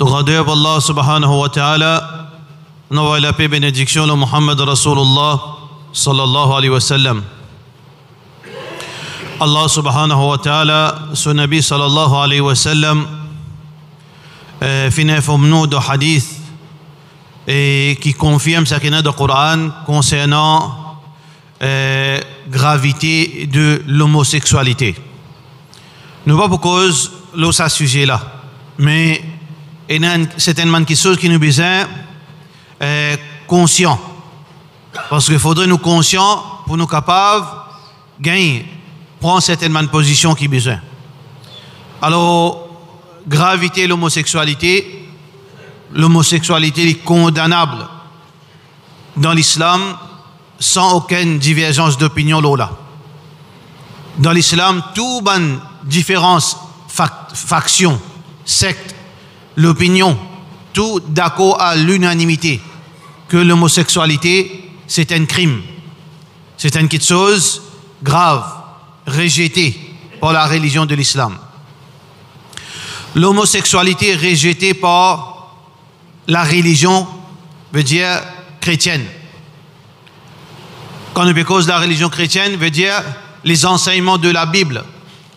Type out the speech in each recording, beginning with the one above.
Tout grandeur pour Allah subhanahu wa ta'ala, nous avons la paix et bénédiction de Muhammad Rasulullah sallallahu alayhi wa sallam. Allah subhanahu wa ta'ala, son Nabi sallallahu alayhi wa sallam, finit nous de hadith et qui confirme ce qu'il y a dans le Coran concernant gravité de l'homosexualité. Nous pas pour cause de ce sujet-là, mais il y a certainement quelque chose qui nous besoin conscient. Parce qu'il faudrait nous conscients pour nous capables de gagner, prendre certainement position qui besoin. Alors, gravité de l'homosexualité est condamnable dans l'islam sans aucune divergence d'opinion là. Dans l'islam, toute bonne différence, faction, secte, l'opinion, tout d'accord à l'unanimité que l'homosexualité c'est un crime, c'est une quelque chose grave, rejeté par la religion de l'islam. L'homosexualité est rejetée par la religion, veut dire chrétienne. Quand on cause de la religion chrétienne, veut dire les enseignements de la Bible,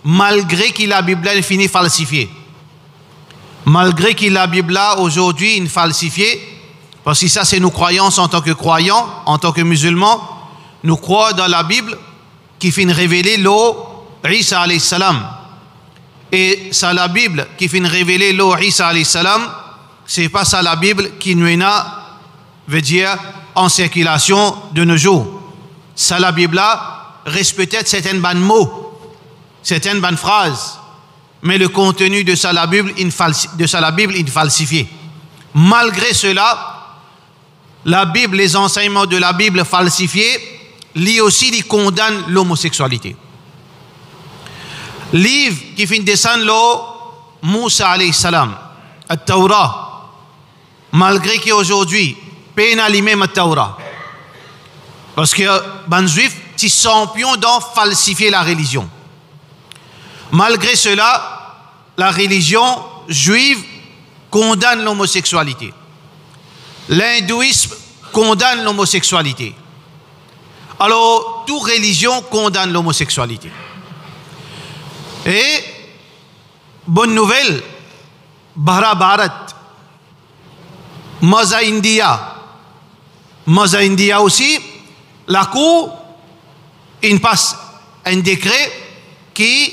malgré que la Bible est finie falsifiée. Malgré que la Bible aujourd'hui est falsifiée, parce que ça c'est nos croyances en tant que croyants, en tant que musulmans, nous croyons dans la Bible qui finit révéler l'eau Isa alayhi salam. Et ça la Bible qui finit révéler l'eau Isa alayhi salam, c'est pas ça la Bible qui nous est veut dire en circulation de nos jours. Ça la Bible là reste peut-être certains bonnes mots, certaines bonnes phrases, mais le contenu de ça la Bible est falsifié. Malgré cela, la Bible, les enseignements de la Bible falsifiés, lui aussi, il condamne l'homosexualité. Livre qui finit descendre l'eau, Moussa alayhi salam, At-Tawra, malgré qu'aujourd'hui, pénalise même At-Tawra. Parce que les Juifs, ils sont champions dans falsifier la religion. Malgré cela, la religion juive condamne l'homosexualité. L'hindouisme condamne l'homosexualité. Alors, toute religion condamne l'homosexualité. Et, bonne nouvelle, Bara Bharat, Maza India aussi, la Cour, il passe un décret qui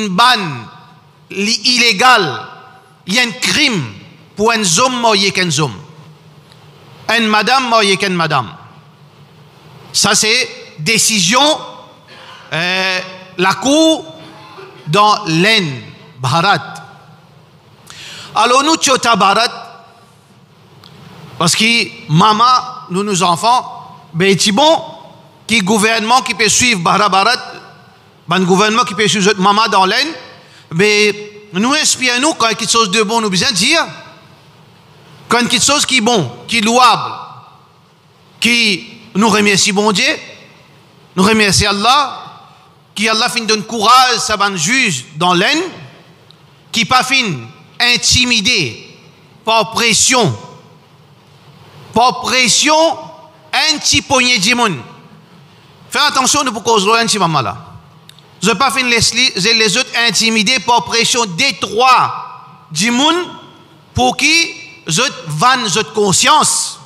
banne l'illégal, il y a un crime pour un homme marié qu'un homme. Une madame mariée qu'une madame. Ça c'est décision la Cour dans l'Inde, Bharat. Alors nous Chota Bharat, parce que maman, nous enfants, ben c'est bon, qui gouvernement qui peut suivre Bharat, ben gouvernement qui peut suivre maman dans l'Inde, mais nous inspirons-nous quand quelque chose de bon nous besoin de dire. Quand quelque chose qui est bon, qui est louable, qui nous remercie bon Dieu, nous remercie Allah, qui Allah fin donne courage, ça va juge dans l'Inde, qui pas fin intimidé par pression, un petit poignet de monde. Faites attention, nous pour cause un petit maman là. Je ne pas fin les autres intimidés par pression détroit du monde pour qui je vanne votre conscience,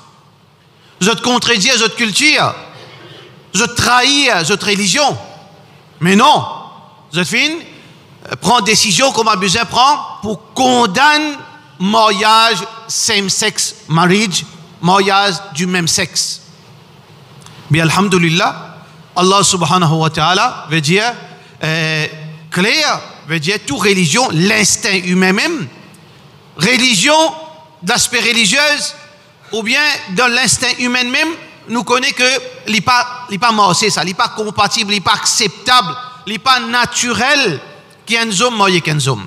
je contredire votre culture, je trahir votre religion. Mais non, je fin prendre décision comme a besoin prendre pour condamner mariage same-sex marriage, mariage du même sexe. Mais alhamdulillah, Allah subhanahu wa ta'ala veut dire clair, veut dire toute religion, l'instinct humain même, religion d'aspect religieux ou bien dans l'instinct humain même, nous connaissons que il n'est pas morcé, ça, il n'est pas compatible, il n'est pas acceptable, il n'est pas naturel qu'il y ait un homme marié qu'un homme.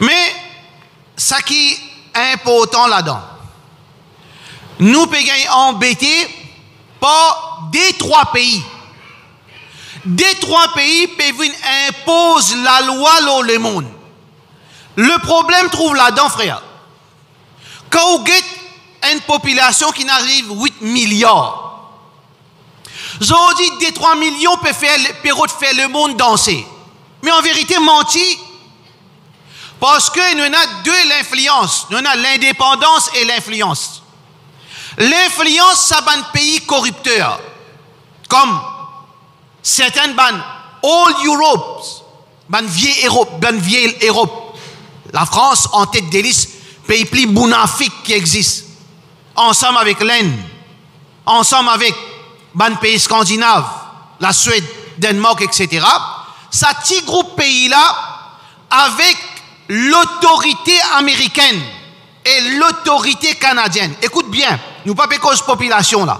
Mais, ce qui est important là-dedans, nous pouvons embêter par des trois pays. Des trois pays peuvent imposer la loi dans le monde. Le problème trouve là-dedans, frère. Quand vous avez une population qui n'arrive 8 milliards, vous dit des 3 millions peuvent faire le monde danser. Mais en vérité, menti. Parce que nous avons deux l'influence. Nous avons l'indépendance et l'influence. L'influence, ça va un pays corrupteur. Comme certaines bandes, all Europe, vieille Europe. La France en tête des listes, pays plus bonafique qui existe. Ensemble avec l'Inde, ensemble avec ban pays scandinaves, la Suède, Danemark, etc. Ça petit groupe pays-là, avec l'autorité américaine et l'autorité canadienne. Écoute bien, nous pas cause population là.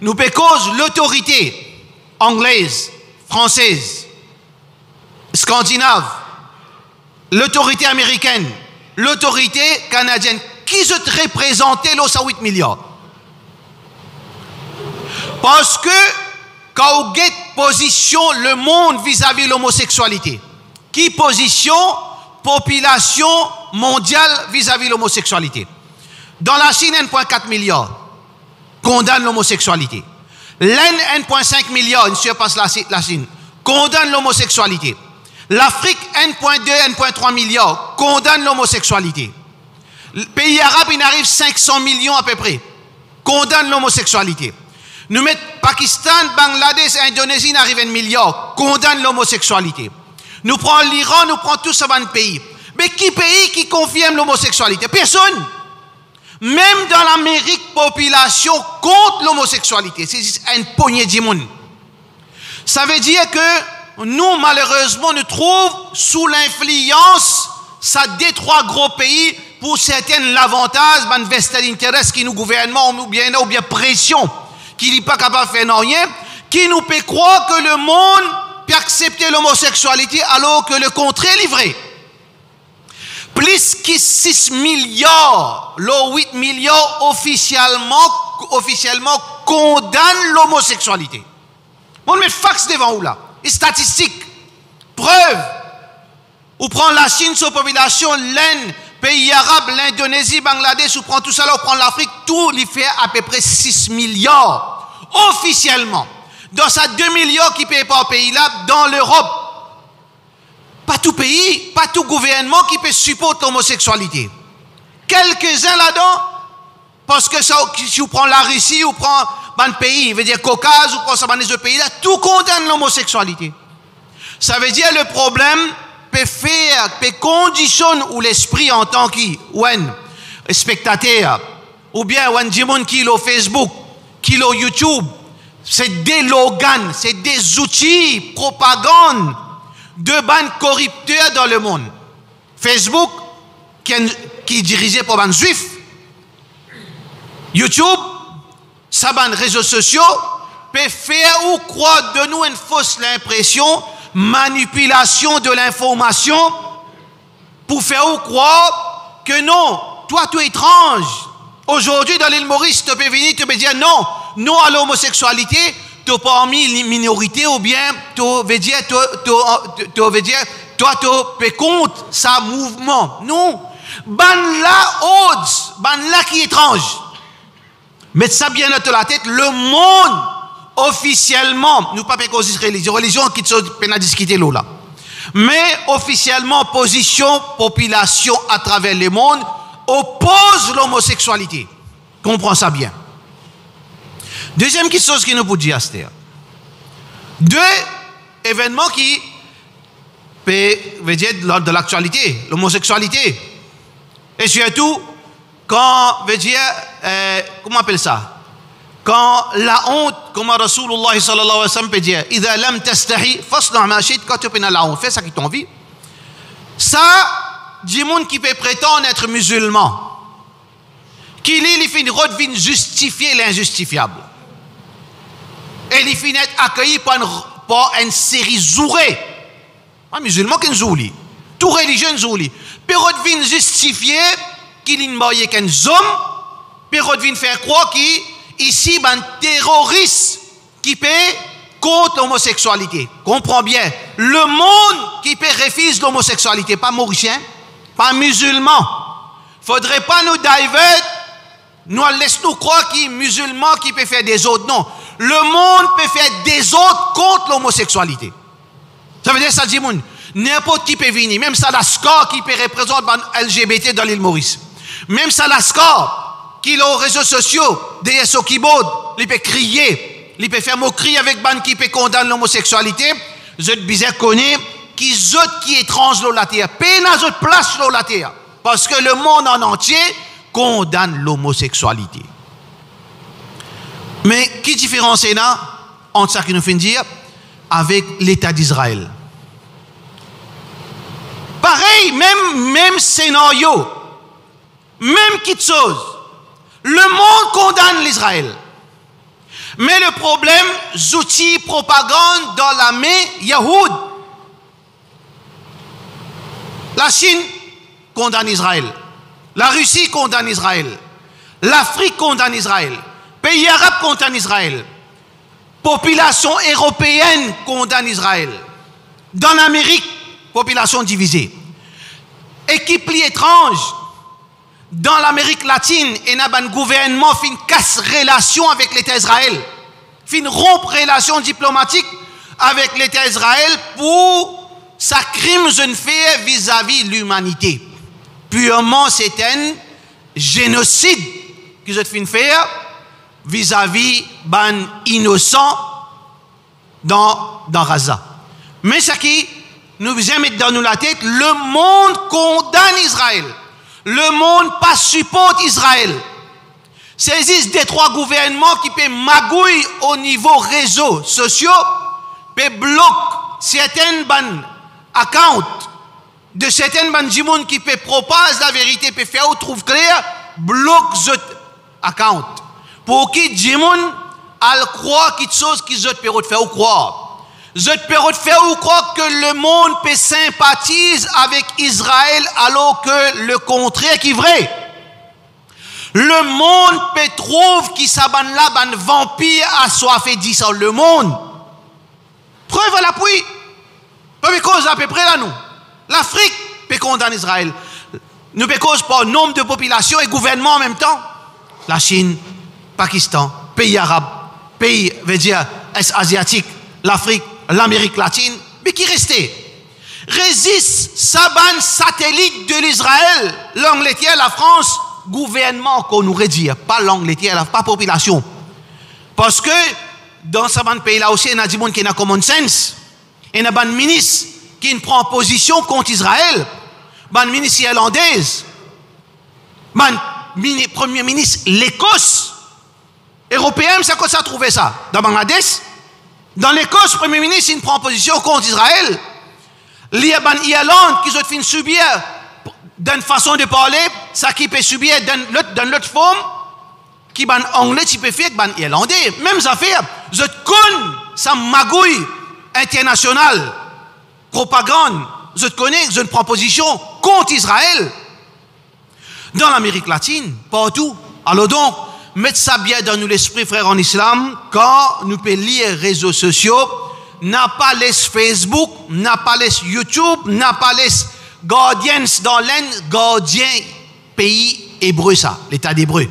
Nous cause l'autorité anglaise, française, scandinave, l'autorité américaine, l'autorité canadienne. Qui se représentait l'os à 8 milliards? Parce que quand vous avez position le monde vis-à-vis de l'homosexualité, qui position population mondiale vis-à-vis de l'homosexualité? Dans la Chine, 1,4 milliard condamne l'homosexualité. L'Inde, 1,5 milliard, il surpasse la Chine, condamne l'homosexualité. L'Afrique, 1,2, 1,3 milliards, condamne l'homosexualité. Le pays arabe, il arrive 500 millions à peu près, condamne l'homosexualité. Nous mettons Pakistan, Bangladesh, Indonésie, il arrive 1 milliard, condamne l'homosexualité. Nous prenons l'Iran, nous prenons tous ces pays. Mais qui pays qui confirme l'homosexualité? Personne. Même dans l'Amérique, population contre l'homosexualité. C'est une poignée de monde. Ça veut dire que nous, malheureusement, nous trouvons sous l'influence, ça des trois gros pays, pour certains, l'avantage, ben, vested interest qui nous gouvernement, ou bien pression, qui n'est pas capable de faire rien, qui nous fait croire que le monde peut accepter l'homosexualité alors que le contraire est livré. Plus que 6 milliards, les 8 milliards officiellement condamnent l'homosexualité. On met fax devant vous là. Et statistiques, preuves. On prend la Chine, sa population, l'Inde, pays arabes, l'Indonésie, Bangladesh, on prend tout ça là, on prend l'Afrique, tout il fait à peu près 6 milliards officiellement. Dans ça 2 milliards qui payent par pays là, dans l'Europe. Pas tout pays, pas tout gouvernement qui peut supporter l'homosexualité. Quelques-uns là-dedans, parce que ça, si on prend la Russie, on prend un pays, veut dire Caucase, on prend ça dans les autres pays là, tout condamne l'homosexualité. Ça veut dire le problème peut faire, peut conditionner ou l'esprit en tant que spectateur, ou bien un qui est Facebook, qui est YouTube, c'est des slogans, c'est des outils, propagande de bandes corrupteurs dans le monde. Facebook, qui est dirigé par un juif. YouTube, ça bande réseaux sociaux, peut faire ou croire de nous une fausse impression, manipulation de l'information, pour faire ou croire que non, toi, tu es étrange. Aujourd'hui, dans l'île Maurice, tu peux venir, tu peux dire non, non à l'homosexualité, tu es parmi les minorités, ou bien tu veux dire, toi, tu peux contre ça mouvement. Non. Ban là, odds, ban là qui est étrange. Mettez ça bien dans la tête, le monde, officiellement, nous pas causer religion qui sont à discuter là. Mais officiellement, position, population à travers le monde, oppose l'homosexualité. Comprends ça bien. Deuxième chose qui nous peut dire, c'est deux événements qui veut dire lors de l'actualité, l'homosexualité. Et surtout, quand, veut dire, comment on appelle ça? Quand la honte, comme Rasulullah sallallahu alayhi wa sallam peut dire, إذا لم تستحي فاصنع ما شئت, quand tu as la honte, fais ça qui t'en envie. Ça, du monde qui peut prétendre être musulman, qui il finit de justifier l'injustifiable. Et il finit d'être accueilli par une série zourée. Un musulman qui est zouli. Tout religieux zouli. Puis il justifier qu'il est marié qu'un homme, puis il faire croire qu'il ici un terroriste qui peut contre l'homosexualité. Comprends bien. Le monde qui peut refuser l'homosexualité, pas mauricien, pas musulman. faudrait pas nous divert, nous laisse nous croire qu'il est musulman qui peut faire des autres. Non. Le monde peut faire des autres contre l'homosexualité. Ça veut dire ça dit moun. N'importe qui peut venir. Même ça la score qui peut représenter LGBT dans l'île Maurice. Même ça la score qui est aux réseaux sociaux, derrière son keyboard, il peut crier, il peut faire moquerie avec ban qui peut condamner l'homosexualité. Je bizarre connaît qui autres qui étrange la terre. Peine à autre place la terre. Parce que le monde en entier condamne l'homosexualité. Mais qui différence est là entre ça qui nous fait dire avec l'État d'Israël? Pareil, même scénario, même petite chose. Le monde condamne l'Israël. Mais le problème, outils propagande dans la main Yahoud. La Chine condamne Israël. La Russie condamne Israël. L'Afrique condamne Israël. Pays arabes condamnent Israël. Population européenne condamne Israël. Dans l'Amérique, population divisée. Équipe étrange. Dans l'Amérique latine, il y a un gouvernement qui casse relation avec l'État d'Israël. Qui rompt relation diplomatique avec l'État d'Israël pour sa crime jeune fait vis-à-vis de l'humanité. Purement, c'est un génocide qu'ils ont fait faire vis-à-vis ban innocents dans Gaza. Mais ce qui nous vient mettre dans nous la tête, le monde condamne Israël. Le monde pas supporte Israël. Saisissent des trois gouvernements qui peuvent magouiller au niveau réseaux sociaux, peuvent bloquer certaines ban accounts de certaines ban du monde qui peut propager la vérité, peut faire ou trouve clair, bloque ce account. Pour qui du monde al croire quelque chose qu'ils peuvent faire ou croire. Je peux faire ou croire que le monde peut sympathiser avec Israël alors que le contraire qui est vrai. Le monde peut trouver qu'il s'abonne là, un vampire assoiffé dit ça. Le monde. Preuve à l'appui. Première cause à peu près là nous. L'Afrique peut condamner Israël. Nous peut cause par nombre de populations et gouvernement en même temps. La Chine, Pakistan, pays arabes, pays, veut dire, est-asiatique, l'Afrique, l'Amérique latine, mais qui restait? Résiste Saban satellite de l'Israël, l'Angleterre, la France, gouvernement qu'on nous dire, pas l'Angleterre, pas population. Parce que dans Saban pays là aussi, il y a des gens qui ont common sense. Il y a des ministres qui prennent position contre Israël. Des ministres irlandaises. Des premier ministre l'Écosse. Européen, c'est quoi ça trouvé ça? Dans Bangladesh? Dans l'Écosse, le Premier ministre, il prend position contre Israël. Il y a l'Irlande qui ont fait subir d'une façon de parler, ça qui peut subir d'une autre forme, qui est anglais, qui peut faire avec l'Irlandais. Même affaire, je connais sa magouille internationale, propagande, je connais, je prends position contre Israël. Dans l'Amérique latine, partout. Alors donc, mettre ça bien dans nous l'esprit, frère en islam, quand nous pouvons lire les réseaux sociaux, n'a pas les Facebook, n'a pas les YouTube, n'a pas les Guardians dans l'Inde, Gardien pays hébreu ça, l'État d'Hébreu.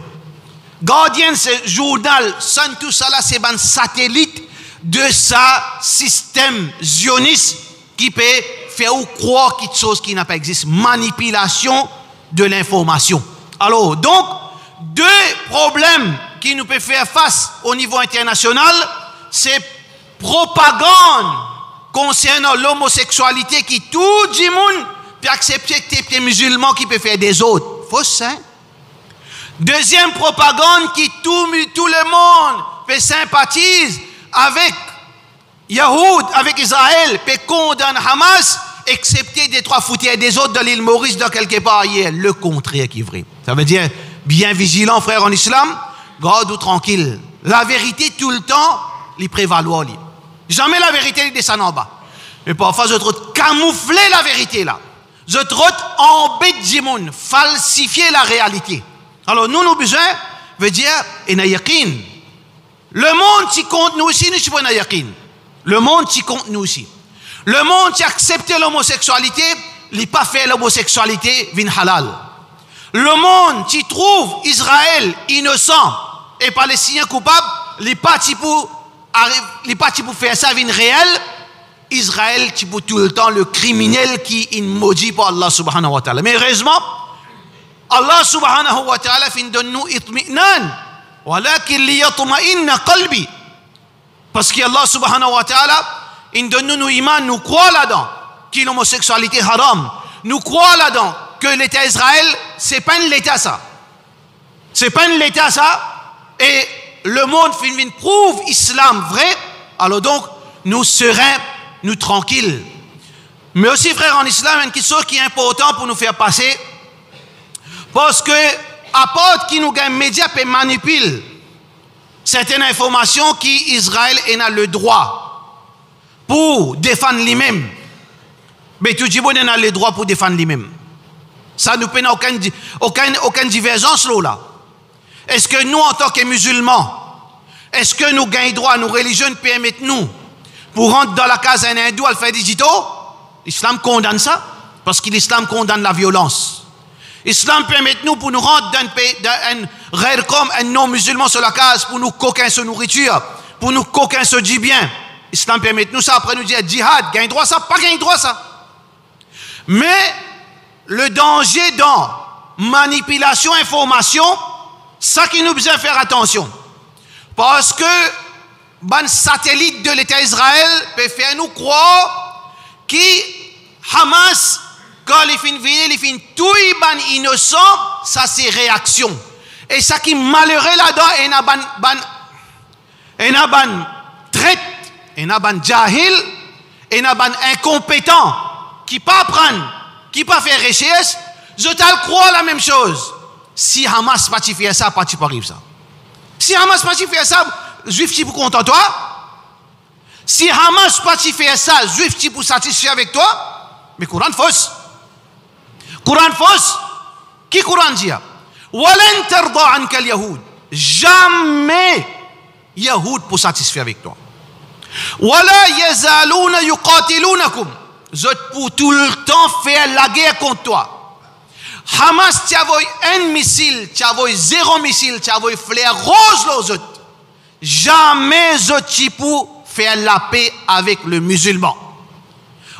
Guardian c'est journal, sans tout ça là, c'est un satellite de sa système zioniste qui peut faire ou croire quelque chose qui n'a pas existé, manipulation de l'information. Alors donc, deux problèmes qui nous peuvent faire face au niveau international, c'est propagande concernant l'homosexualité qui tout le monde peut accepter que les musulmans qui peuvent faire des autres. Fausse, hein? Deuxième propagande qui tout le monde peut sympathiser avec Yahoud, avec Israël, peut condamner Hamas, excepté des trois foutières des autres de l'île Maurice, dans quelque part hier. Le contraire qui est vrai. Ça veut dire bien vigilant, frère en islam, garde ou tranquille. La vérité, tout le temps, il prévaloir. Jamais la vérité, il descend en bas. Mais parfois, je trouve camoufler la vérité là. Je trouve embêter du monde, falsifier la réalité. Alors, nous besoin, veut dire, et na yakin. Le monde qui compte nous aussi, nous sommes na yakin. Le monde qui compte nous aussi. Le monde qui accepte l'homosexualité, il n'a pas fait l'homosexualité vin halal. Le monde qui trouve Israël innocent et Palestiniens coupables, les partis pour faire ça une réelle, Israël qui pour tout le temps le criminel qui est maudit par Allah subhanahu wa ta'ala. Mais heureusement, Allah subhanahu wa ta'ala fin donne-nous itmi'nan, walakin liyatma'inna qalbi. Parce qu'Allah subhanahu wa ta'ala, il donne-nous iman, nous croit là-dedans, que l'homosexualité haram, nous croit là-dedans, que l'État Israël, c'est pas un État ça. C'est pas un État ça, et le monde fin prouve islam vrai, alors donc, nous serons nous tranquilles. Mais aussi, frère, en islam, une chose qui est importante pour nous faire passer, parce que, à part qui nous gagne médias et manipule certaines informations qui Israël a le droit pour défendre lui-même. Mais tout le monde a le droit pour défendre lui-même. Ça ne nous aucune divergence là. Est-ce que nous, en tant que musulmans, est-ce que nous gagnons droit, nos religions permettent nous pour rentrer dans la case d'un hindou à le faire digito? L'islam condamne ça, parce que l'islam condamne la violence. L'islam permet nous pour nous rendre d'un rêve comme un non-musulman sur la case, pour nous coquin sur nourriture, pour nous coquin sur du bien. L'islam permet nous ça, après nous dire djihad, gagne droit ça, pas gagne droit ça. Mais le danger dans manipulation, information, ça qui nous besoin faire attention. Parce que ban satellite de l'État Israël peut faire nous croire que Hamas, quand les fins venir, les fins tout ban innocent, ça c'est réaction. Et ça qui est malheureux là-dedans, et n'a ban traite, et n'a ban jahil, et n'a ban incompétent, qui pas apprendre, qui pas faire recherche, je t'al crois la même chose. Si Hamas pas faire ça, pas arrive ça. Si Hamas pas faire ça, juif tu pour content toi. Si Hamas pas faire ça, juif tu pour satisfaire avec toi. Mais Coran fausse. Coran fausse. Qui Coran dit? Walan tarda anka al-yahud. Jamais Yahoud pour satisfaire avec toi. Wala yazaluna yuqatilunakum. Vous pour tout le temps faire la guerre contre toi. Hamas, tu as un missile, tu as 0 missile, tu as flair rose aux autres. Jamais tu pour faire la paix avec le musulman.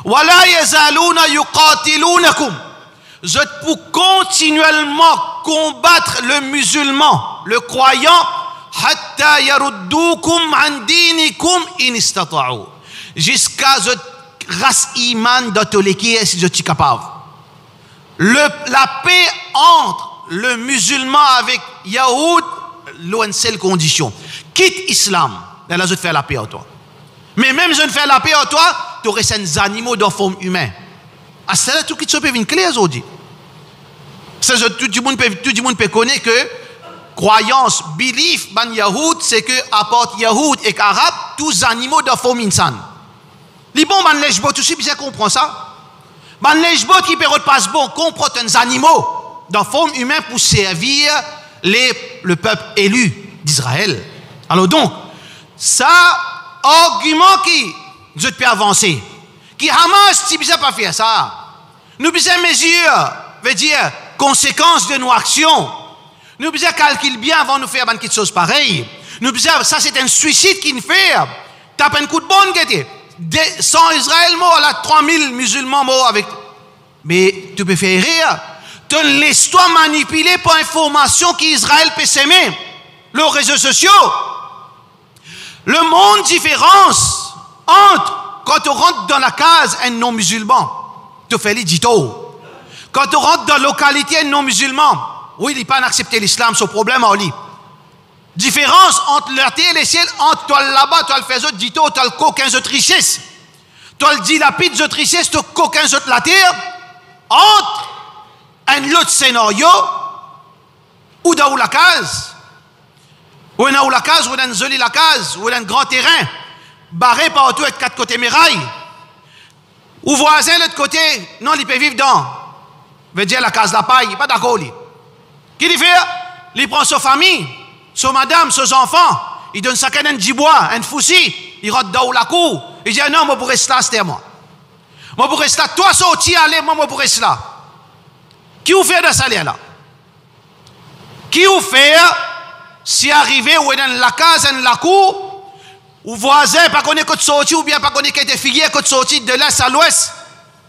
Wala yazaluna yuqatilunakum. Vous pour continuellement combattre le musulman, le croyant, hatta yaruddukum an dinikum in istata'u. Jusqu'à race iman d'Otoleki si je suis capable. La paix entre le musulman avec Yahoud, l'une seule condition. Quitte l'islam, là je te fais la paix à toi. Mais même je ne fais la paix à toi, tu aurais des animaux de forme humaine. À cela, tout qui se peut venir clair aujourd'hui. Tout le monde peut connaître que croyance, belief, ban Yahoud, c'est que à part Yahoud et Arabes, tous animaux de forme insan. Les bons ban lejbot aussi bien comprend ça. Ban lejbot qui peut passe bon comprend des animaux de forme humaine pour servir le peuple élu d'Israël. Alors donc, ça argument qui je peux avancer. Qui Hamas si bien pas faire ça. Nous besoin mesure, veut dire conséquences de nos actions. Nous besoin calculer bien avant de faire quelque chose pareil. Nous besoin ça c'est un suicide qui nous fait. Tape un coup de bonne guette. 100 Israël morts, là, 3000 musulmans morts avec. Mais tu peux faire rire. Tu laisses-toi manipuler par information qu'Israël peut s'aimer. Les réseaux sociaux. Le monde différence entre quand tu rentres dans la case un non-musulman, tu fais les dito. Quand tu rentres dans la localité un non-musulman, oui, il n'est pas accepté l'islam, c'est problème à lui. Différence entre la terre et le ciel, entre toi là-bas, toi le fais autre dito, toi le coquin autre richesse. Toi le dilapide autre richesse, toi coquin autre la terre. Entre un autre scénario, ou dans la case, ou dans la case, ou dans joli la case, ou dans un grand terrain, barré par autour avec 4 côtés murailles. Ou voisin de l'autre côté, non, il peut vivre dans. Veut dire la case la paille, pas d'accord. Qui il fait? Il prend sa famille. Son madame, ses enfants, il donne ça un bois, un foussi, il rentre dans la cour, il dit non, moi pour rester là, c'était moi. Moi pour rester là, toi sorti, allez, moi pour rester là. Qui vous fait de ça là? Qui vous fait, si arrivé ou dans la case, dans la cour, ou voisin, pas qu'on est côté sorti, ou bien pas qu'on est côté figuier, côté sorti de l'est à l'ouest,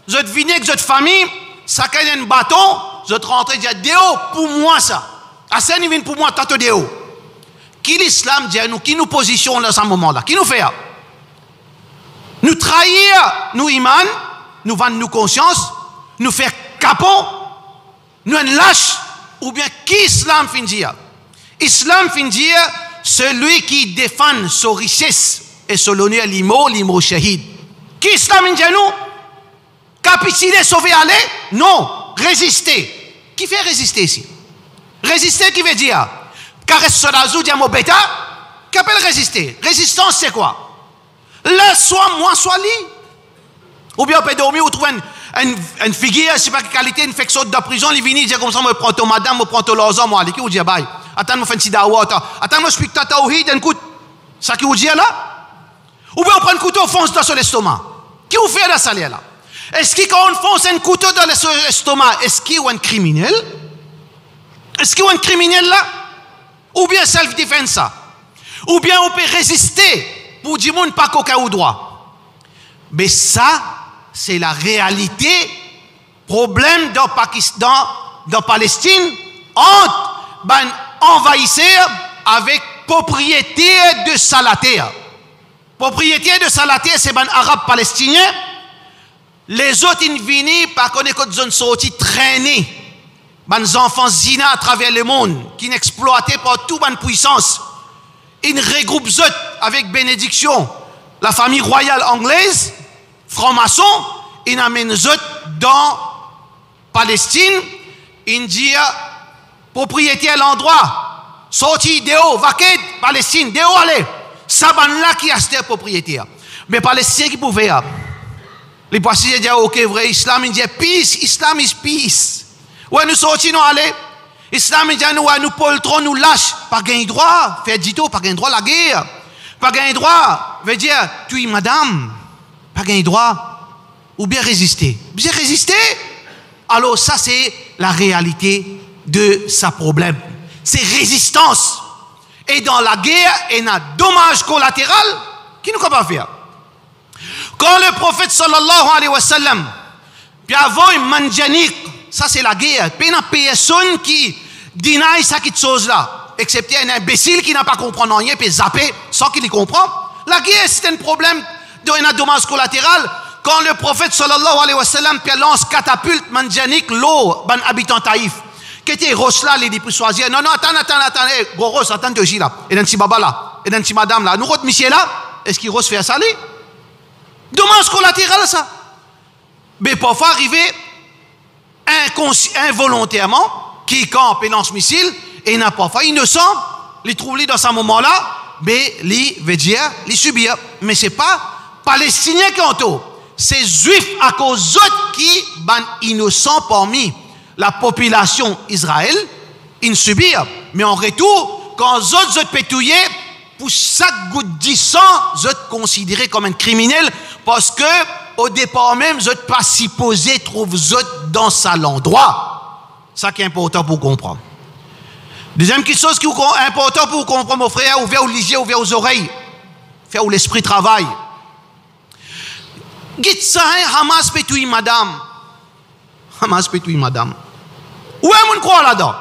vous êtes venu avec votre famille, ça a un bâton, vous êtes rentré, dit, Déo, pour moi ça. Assez ni vient pour moi, tantôt Déo. Qui l'islam dit à nous, qui nous positionne dans ce moment-là? Qui nous fait? Nous trahir, nous iman, nous vendre nos consciences, nous faire capon, nous en lâche, ou bien qui islam fin dire? Islam fin dire celui qui défend sa richesse et son honneur l'imo shahid. Qui islam fin dire nous? Capituler, sauver, aller? Non, résister. Qui fait résister ici? Résister qui veut dire? Caresse sur la zou, diamo bêta, qui appelle résister? Résistance c'est quoi? Là, soit moi, soit lui. Ou bien on peut dormir ou trouver une figure, je ne sais pas quelle qualité, une infection de prison, il vient dire comme ça, je prends ton madame, je prends ton l'argent, moi, qui vous dit, bye. Attends, je fais une sidawa, attends, je explique ta tawhid, écoute. Ça qui vous dit là? Ou bien on prend un couteau, on fonce dans son estomac. Qui vous fait dans ça là? Est-ce que quand on fonce un couteau dans l'estomac, est-ce qu'il y a un criminel? Est-ce qu'il y a un criminel là? Ou bien self-defense ça? Ou bien on peut résister pour dire moun pas coca ou droit. Mais ça, c'est la réalité. Problème dans Pakistan, dans Palestine, entre ben envahisseurs avec propriétaire de Salater. Propriétaire de Salater, c'est ben arabe palestinien. Les autres, ils viennent par qu'on est que zone sortie traîner. Ben enfants zina à travers le monde, qui sont exploités par toute bonne puissance. Ils regroupent eux avec bénédiction la famille royale anglaise, franc-maçon, ils amènent eux dans Palestine, ils disent propriétaire l'endroit, sorti Déo, vaquet, Palestine, Déo allez, Saban là qui a acheté propriétaire. Mais Palestiniens qui pouvaient, les Palestiniens disent ok vrai, Islam ils disent peace, Islam is peace. Ouais nous sortis nous allez. Islam dit nous poltrons, nous lâche. Pas gain droit, faire dito, pas gain droit la guerre. Pas gain droit, veut dire, tu es madame. Pas gain droit. Ou bien résister. Bien résister. Alors ça c'est la réalité de sa problème. C'est résistance. Et dans la guerre, il y a un dommage collatéral qui nous capable faire. Quand le prophète sallallahu alayhi wa sallam, puis avant un manjanik, ça c'est la guerre. Il n'y a personne qui dénie ça qui chose là, excepté un imbécile qui n'a pas compris rien, puis zapper sans qu'il y comprend. La guerre c'est un problème d'un dommage collatéral. Quand le prophète sallallahu alayhi wa sallam lance catapulte manjanik l'eau, ban habitant Taïf, qui était Roche là, les dépoussoisiers, non, attends, gros Roche, attends de là, et d'un petit baba là, et d'un petit madame là, nous autres monsieur là, est-ce qu'il Roche fait à saler? Dommage collatéral ça. Mais parfois arriver involontairement, qui campe et lance missile, et n'a pas fait innocent, les trouver dans ce moment-là, mais les veut dire, les subir. Mais c'est pas palestinien qui ont tout. C'est juif à cause d'autres qui ban innocents parmi la population Israël, ils subir. Mais en retour, quand les autres pétouillés, pour chaque goutte de sang, ils sont considérés comme un criminel, parce que au départ même, vous n'êtes pas supposé trouver dans cet endroit. Ça qui est important pour comprendre. Deuxième chose qui est important pour comprendre, mon frère, ouvert aux yeux, ouvert aux oreilles, faire où l'esprit travaille. Gitsa, Hamas pétouille madame. Hamas pétouille madame. Où est-ce qu'on croit là-dedans?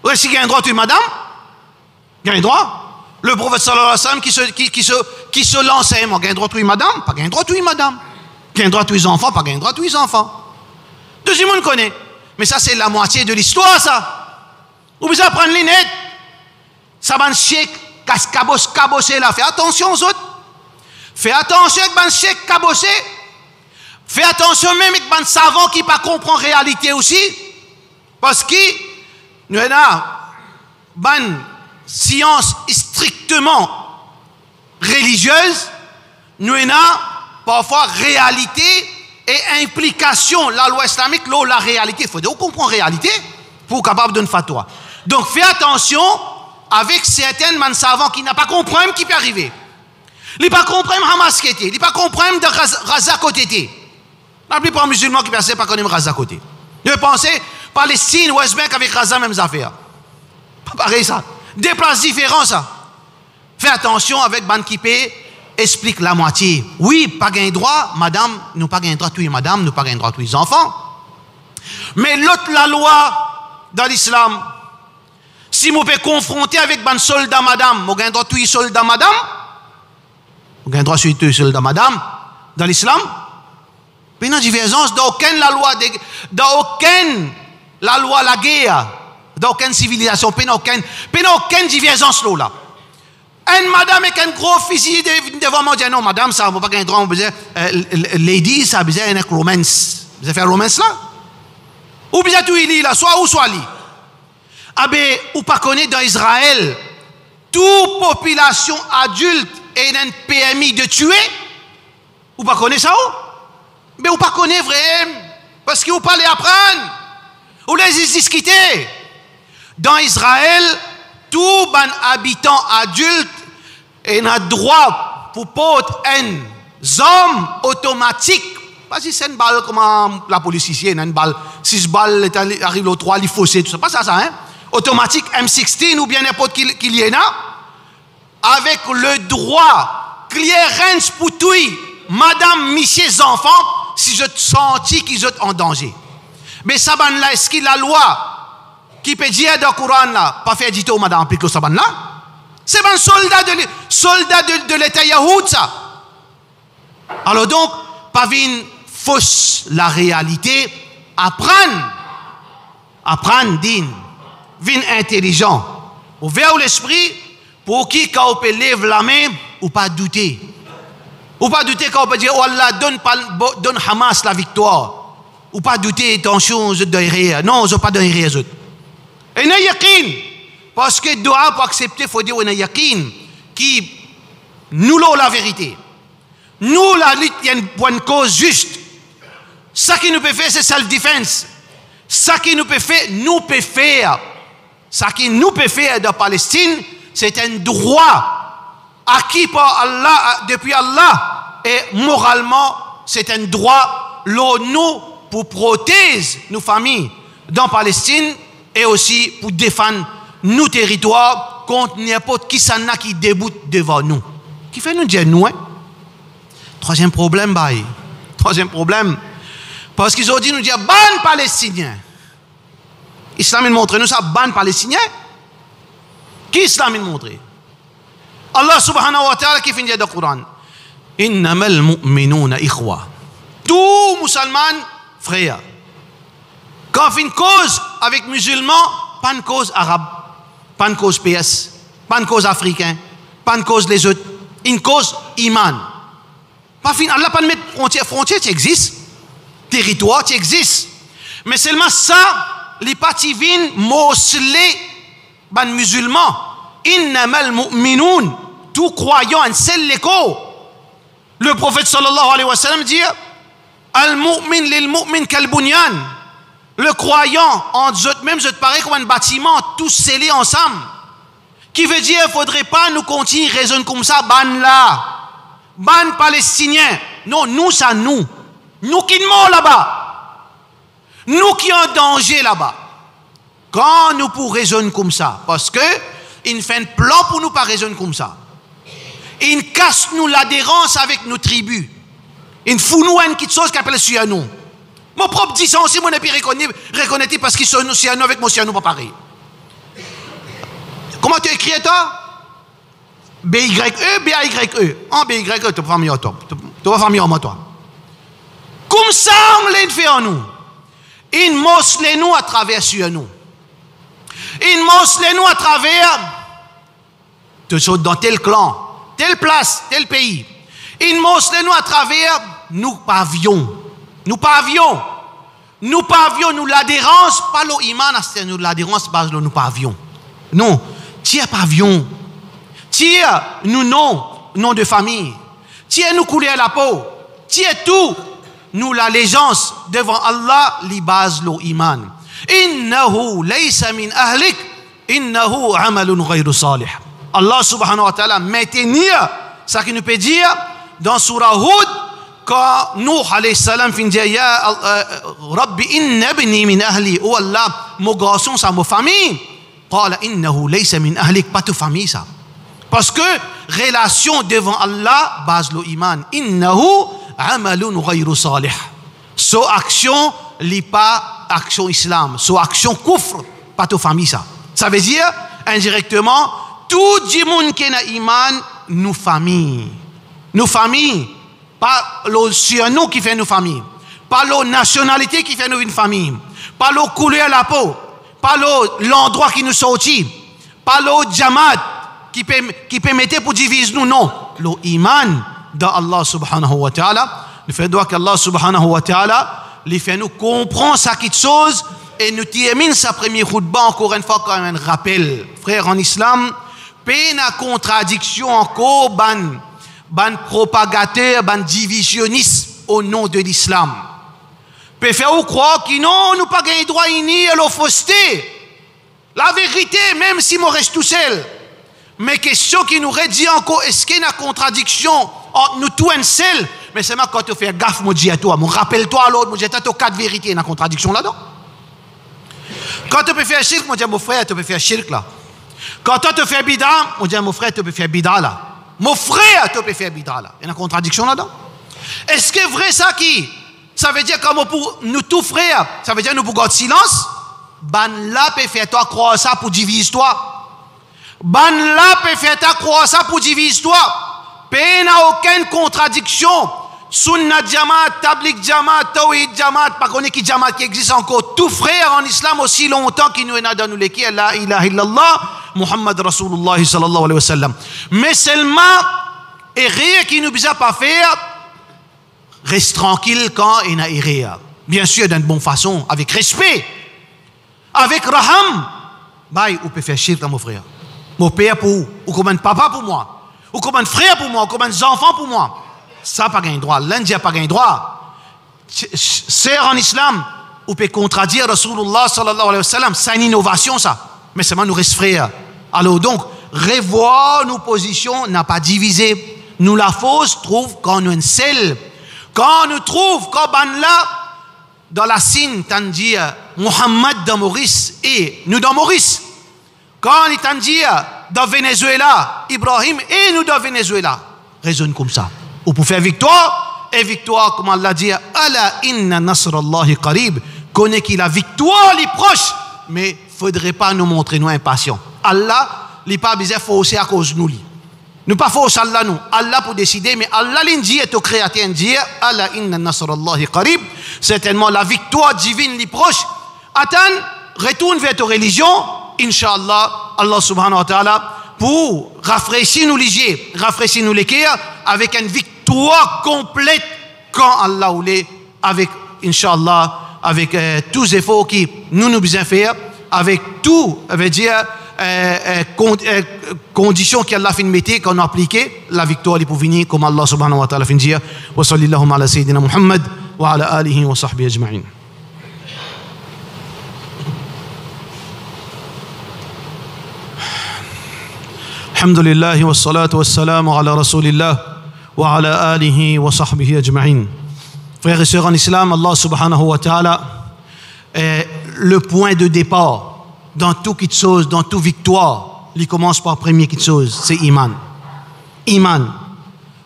Où est-ce qu'il y a un droit de tuer madame? Il y a un droit. Le prophète sallallahu alayhi wa sallam qui se lance à moi, il y a un droit de tuer madame? Pas un droit de tuer madame. Il y a un droit de tuer les enfants? Pas un droit de tuer les enfants. Deuxième monde connaît. Mais ça, c'est la moitié de l'histoire, ça. Vous pouvez prendre les nets. Ça va chier, cabossé là. Fais attention aux autres. Fais attention avec ban chèque cabossé. Fais attention même avec ban savant qui ne comprend la réalité aussi. Parce que nous avons ban science strictement religieuse, nous avons parfois réalité et implication, la loi islamique, la réalité. Il faut comprendre la réalité pour être capable de donner fatwa. Donc fais attention avec certains man savants qui n'ont pas compris qui peut arriver. Ils ne pas comprendre Hamas qui était, ils ne pas comprendre de Gaza côté. La plupart musulmans qui ne pas connaître Gaza côté. Ils pensent Palestine, West Bank avec Gaza, même affaire. pareil ça. Des places différentes ça. Fais attention avec ban qui paye, explique la moitié. Oui, pas gain droit, madame, nous pas gain droit tous les madame, nous pas gain droit tous les enfants. Mais l'autre la loi dans l'islam, si vous pouvez confronter avec ban soldat madame, vous gain droit tous les soldats madame, vous gain droit sur tous les soldats madame dans l'islam. Mais non divergence dans aucune la loi la loi la guerre, dans aucune civilisation, pas aucune divergence là. Un madame avec un gros fusil devant moi dit non madame ça va pas gagner droit on besoin lady ça besoin un romance vous faire romance là ou bien tout il là soit ou soit li ah ben ou pas connaître dans Israël toute population adulte et un permis de tuer ou pas connaître ça ou mais ou pas connaître vrai parce que vous parlez apprendre ou les discuter dans Israël tout ban habitant adulte a droit pour porter un arme automatique. Pas si c'est une balle comme la police ici, une balle, 6 balles arrive au 3, il faut tout ça. Pas ça, hein? Automatique M16 ou bien n'importe qui y en a, avec le droit, clearance pour tout, madame, messieurs, enfants, si je te sentis qu'ils sont en danger. Mais ça, là, est-ce qu'il a la loi? Qui peut dire dans le Coran là, pas faire du tout, madame, applique le saban là. C'est un soldat de l'État Yahoud, ça. Alors donc, pas vin fausse la réalité, apprendre, din, vin intelligent, ouvert l'esprit, pour qui quand on peut lever la main, ou pas douter. Ou pas douter quand on peut dire, oh Allah, donne Hamas la victoire. Ou pas douter, attention, je dois rire. Non, je ne pas donner rire. Et n'a yakin, parce que doit pour accepter, il faut dire on a yakin, qui nous l'ont la vérité. Nous, la lutte, il y a une bonne cause juste. Ça qui nous peut faire, c'est self-defense. Ça qui nous peut faire, Ça qui nous peut faire dans Palestine, c'est un droit acquis par Allah, depuis Allah. Et moralement, c'est un droit, nous, pour protéger nos familles dans Palestine, et aussi pour défendre nos territoires contre n'importe qui s'en a qui déboute devant nous. Qui fait nous dire nous, hein? Troisième problème, parce qu'ils ont dit nous dire ban palestinien. Islam montre nous ça, ban palestinien. Qui Islam montre? Allah subhanahu wa ta'ala qui finit dans le Coran. Innamal mu'minuna ikhwa. Tout musulman frère. Quand on fait une cause avec musulmans, pas une cause arabe, pas une cause PS, pas une cause africain, pas une cause les autres, une cause iman. Pas fin, Allah pas de mettre frontière, tu existes, territoire, tu existes. Mais seulement ça, les partis viennent morceler les musulmans. Innamal mu'minun, tout croyant en seul l'écho. Le prophète sallallahu alayhi wa sallam dit al-mu'min lil-mu'min kal-bunyan. Le croyant, entre eux, même je te parais comme un bâtiment, tous scellés ensemble. Qui veut dire, il ne faudrait pas nous continuer, raisonner comme ça, ban là. Ban palestinien. Non, nous, ça, nous. Nous qui sommes là-bas. Nous qui sommes en danger là-bas. Quand nous pour raisonner comme ça, parce que, il fait un plan pour nous pas raisonner comme ça. Il casse nous l'adhérence avec nos tribus. Il fout nous une petite chose qui appelle sur nous. Mon propre disant aussi, mon épi reconnaît parce qu'ils sont nous avec mon siano pas pareil. Comment tu écris toi? B-Y-E, B-A-Y-E. En B-Y-E, tu vas faire mieux toi. Tu vas faire mieux en moi toi. Comme ça, on l'a fait en nous. Il mosle nous à travers sur nous. Il mosle nous à travers tout ça dans tel clan, telle place, tel pays. Il mosle nous à travers nous pavillons. Nous pavions, nous l'adhérence, pas l'iman, c'est nous l'adhérence, pas nous pavions. Non, tiens pavion, tiens nous nom de famille, tiens nous couler à la peau, tiens tout, nous l'allégeance devant Allah, li base l'iman. Innahu laysa min ahlik, innahu amalun ghayru salih. Allah subhanahu wa ta'ala maintenir, ça qui nous peut dire dans Surah Hud, quand Nuh alayhi salam fin dit ya Rabbi inna ibni min ahli, oh Allah mon garçon ça ma famille, قال إنه ليس من أهلك, pas ta famille ça. Parce que relation devant Allah base le iman. Innahu amalun ghayru salih. So action li pas action islam, so action kufr, pas ta famille ça. Ça veut dire indirectement tout le monde qui a iman nous famille. Nous famille, pas le surnom qui fait nous famille, pas la nationalité qui fait nous une famille, pas la couleur de la peau, pas l'endroit qui nous sortit, pas le jamaat qui permettait pour diviser nous, non. Le iman d'Allah subhanahu wa ta'ala, le fait qu'Allah subhanahu wa ta'ala, il fait nous comprendre ça quelque chose et nous termine sa première khutbah encore une fois comme un rappel. Frère en islam, peine à contradiction encore, ban propagateur, ban divisionniste au nom de l'islam. Peut faire ou croire que non, nous pas gagné droit ni à l'offosté. La vérité, même si moi reste tout seul. Mais question qui nous redit encore, est-ce qu'il y a une contradiction entre nous tous un seul? Mais c'est moi quand tu fais gaffe, moi dis à toi, moi rappelle-toi à l'autre, moi dis à toi quatre vérités, il y a une contradiction là-dedans. Quand tu peux faire shirk, moi dis à mon frère, tu peux faire shirk là. Quand tu te fais bida, moi dis à mon frère, tu peux faire bida là. Mon frère, tu peux faire bida là. Il y a une contradiction là-dedans. Est-ce que vrai ça qui? Ça veut dire comme pour nous tous frères, ça veut dire nous pour garder silence? Ban là peut faire toi croire ça pour diviser toi. Ban là peut faire toi croire ça pour diviser toi. Pays n'a aucune contradiction. Sunnah Jamaat, Tabligh Jamaat, Tawhid Jamaat, pas qu'on est qui Jamaat qui existe encore. Tout frère en islam aussi longtemps qu'il nous est dans nous l'équipe, la ilaha illallah, Muhammad Rasulullah sallallahu alayhi wa sallam. Mais seulement, et rien qui nous besoin pas faire, reste tranquille quand il a erré. Bien sûr, d'une bonne façon, avec respect, avec raham. Bye, ou peut faire shirk à mon frère. Mon père pour vous, ou comme un papa pour moi, ou comme un frère pour moi, ou comme un enfant pour moi. Ça, pas gain droit. L'Indien pas gain droit. Sœur en islam, ou peut contredire Rasulullah sallallahu alayhi wa sallam. C'est une innovation, ça. Mais seulement nous reste frères. Alors donc, revoir nos positions n'a pas divisé. Nous la fausse trouve quand nous sommes seuls. Quand nous trouve, quand ban là, dans la signe, t'en dit Muhammad dans Maurice et nous dans Maurice. Quand il t'en dit dans Venezuela, Ibrahim et nous dans Venezuela. Raisonne comme ça. Ou pour faire victoire, et victoire, comme Allah dit, Ala inna nasrallahi qarib. Connais qu'il la victoire est proche, mais il ne faudrait pas nous montrer nous impatients. Allah, il n'est pas besoin de forcer à cause de nous. Nous pas forcer Allah nous. Allah pour décider, mais Allah l'indique est au créateur dit, Ala inna nasrallahi qarib. Certainement la victoire divine est proche. Attends, retourne vers ta religion, Inch'Allah, Allah subhanahu wa ta'ala, pour rafraîchir nous les rafraîchir nous les cœurs, avec une victoire complète quand Allah voulait, avec, Inch'Allah, avec tous les efforts qui nous besoin faire, avec tout, veut dire, conditions qu'Allah fin mettre, qu'on a appliqué, la victoire est pour venir, comme Allah subhanahu wa ta'ala fin dire, wa sallallahu ala sayyidina Muhammad, wa ala alihi wa sahbihi ajma'in. Alhamdulillah wa salatu wa salam ala rasulillah wa ala alihi wa sahbihi ajma'in. Frères et sœurs en islam, Allah subhanahu wa ta'ala est le point de départ dans toute chose, dans toute victoire. Il commence par premier quelque chose, c'est iman. Iman.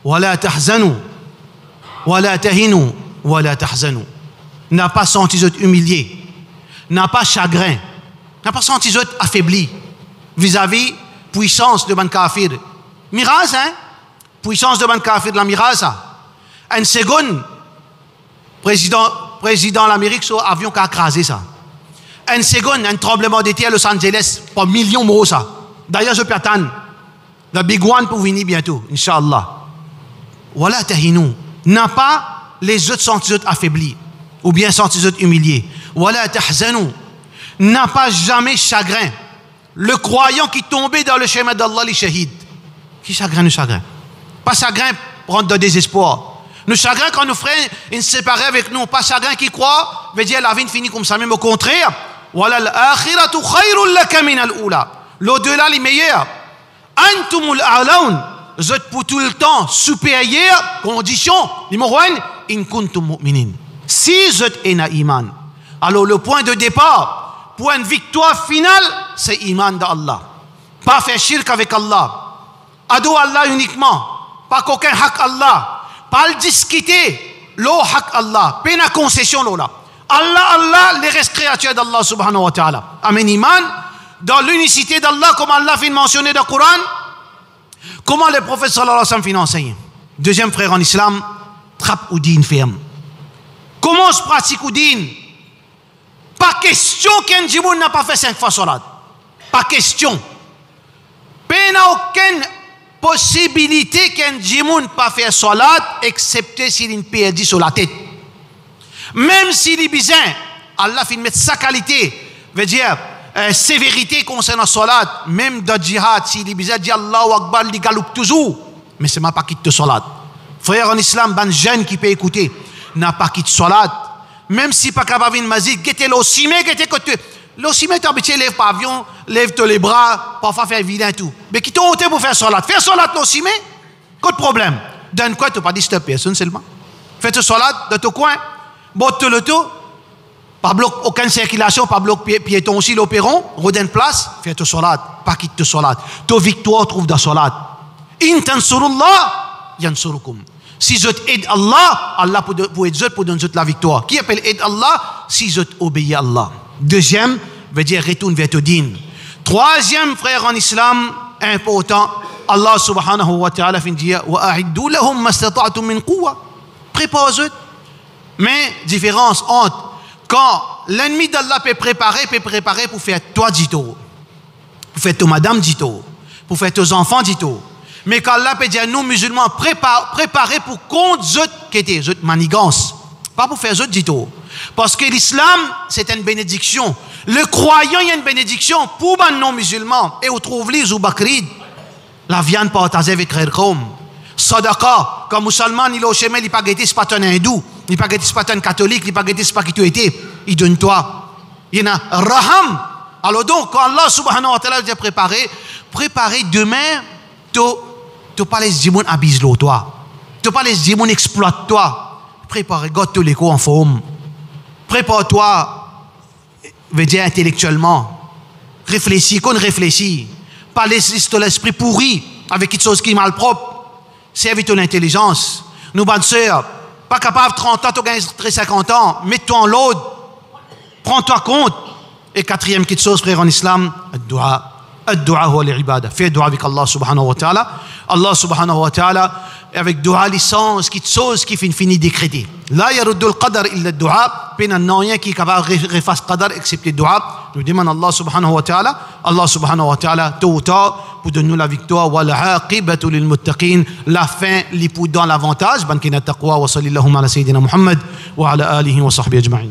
Wa la tahzanu wa la tahinu wa la tahzanu. N'a pas senti d'être humilié, n'a pas chagrin, n'a pas senti d'être affaibli vis-à-vis puissance de ban kafir. Mirage, hein? Puissance de ban kafir de la mirage, ça. Un second, président de l'Amérique sur avion qui a écrasé ça. Un second, un tremblement de terre à Los Angeles, pour millions de ça. D'ailleurs, je peux attendre. Le big one pour venir bientôt, Inch'Allah. Voilà, tahinu. N'a pas les autres sentis affaiblis, ou bien sentis humiliés. Voilà, tahzanu. N'a pas jamais chagrin. Le croyant qui tombait dans le chemin d'Allah, les shahid. Qui chagrin, nous chagrin. Pas chagrin pour rendre de désespoir. Nous chagrin quand nos frères ils se séparent avec nous. Pas chagrin qui croit, veut dire la vie finit comme ça. Même au contraire. Voilà l'akhiratu khayrun laka min al-ula. L'au-delà, les meilleurs. Antumul a'laun. Vous êtes pour tout le temps supérieur. Condition. Numéro 1. In kuntum mu'minin. Si vous êtes en iman. Alors le point de départ, pour une victoire finale, c'est iman d'Allah. Pas faire shirk avec Allah. Ado Allah uniquement. Pas qu'aucun haq Allah. Pas le discuter. L'eau haq Allah. Pas une concession là. Allah, les restes créatures d'Allah subhanahu wa ta'ala. Amen iman. Dans l'unicité d'Allah, comme Allah fait mentionner dans le Coran, comment le prophète sallallahu alayhi wa sallam fait enseigner. Deuxième frère en islam, trappe ou din ferme. Comment se pratique ou din? Pas question qu'un djimoun n'a pas fait 5 fois salat. Pas question. Il n'y a aucune possibilité qu'un djimoun n'a pas fait salat, excepté s'il a une perdu sur la tête. Même s'il est bizarre, Allah fait mettre sa qualité, veut dire sévérité concernant la salat, même dans le djihad, s'il est bizarre, dit Allahu Akbar, il galope toujours. Mais ce n'est pas quitte salat. Frère en islam, ban jeune qui peut écouter, n'a pas quitté salat. Même si pas capable de mazid, guettez l'ossimé, guettez côté. L'ossimé, tu as habitué, lève pavillon, lève les bras, parfois faire vilain tout. Mais qui t'ont ôté pour faire salat? Faire salat l'ossimé, quel problème? Donne quoi, tu n'as pas disturber personne seulement. Faites salat dans ton coin, botte le tout, pas bloc, aucune circulation, pas bloc piéton aussi, l'opéron, redonne place, faites salat, pas quitte salat. Ta victoire trouve dans salat. In tansurullah, yansurukum. Si je aide Allah, Allah pour aider pour donner la victoire. Qui appelle aide Allah? Si je obéis à Allah. Deuxième, veut dire retourne vers ton din. Troisième, frère en islam, important, Allah subhanahu wa ta'ala fin dire wa a'iddu lahum mastata'tum min quwwa. Prépare-eux. Mais différence entre quand l'ennemi d'Allah peut préparer pour faire toi dito, pour faire toi madame dito, pour faire tes enfants dito. Mais quand Allah peut dire nous musulmans préparer pour contre eux qui étaient eux manigance, pas pour faire eux dito. Parce que l'islam c'est une bénédiction. Le croyant il y a une bénédiction pour les non musulmans. Et on trouve les ou bakrid, la viande partagée avec Khairkoum. Sadaqa, comme musulman il est au chemin, il n'est pas guetté, c'est pas un hindou, il n'est pas guetté, c'est pas un catholique, il n'est pas guetté, c'est pas qui tu étais. Il donne toi. Il y en a raham. Alors donc quand Allah subhanahu wa ta'ala dit préparer demain, tu pas les démons abusent l'eau, toi. Tu pas les démons exploitent toi. Prépare, gote tous les coups en forme. Prépare-toi, veut dire intellectuellement. Réfléchis, qu'on réfléchit. Pas laisser l'esprit pourri avec quelque chose qui est mal propre. Servis ton intelligence. Nous, bonnes sœurs, pas capable 30 ans, tu gagnes 50 ans. Mets-toi en l'aude. Prends-toi compte. Et quatrième quelque chose, frère en islam, ad-dua. الدعاء هو العبادة. Fais dua avec Allah subhanahu wa ta'ala. Allah subhanahu wa ta'ala, avec dua licence, qui chose qui finit décrété. La yaruddu al-qadar illa ad-dua. Pena non rien qui est capable de refaire qadar excepté dua. Nous demandons Allah subhanahu wa ta'ala. Allah subhanahu wa ta'ala, tôt ou tard, pour donner nous la victoire. Wal aqibatu lil muttaqin. La fin, l'épou dans l'avantage. Bankina taqwa wa sallallahu ala sayyidina Muhammad wa ala alihi wa sahbihi ajma'in.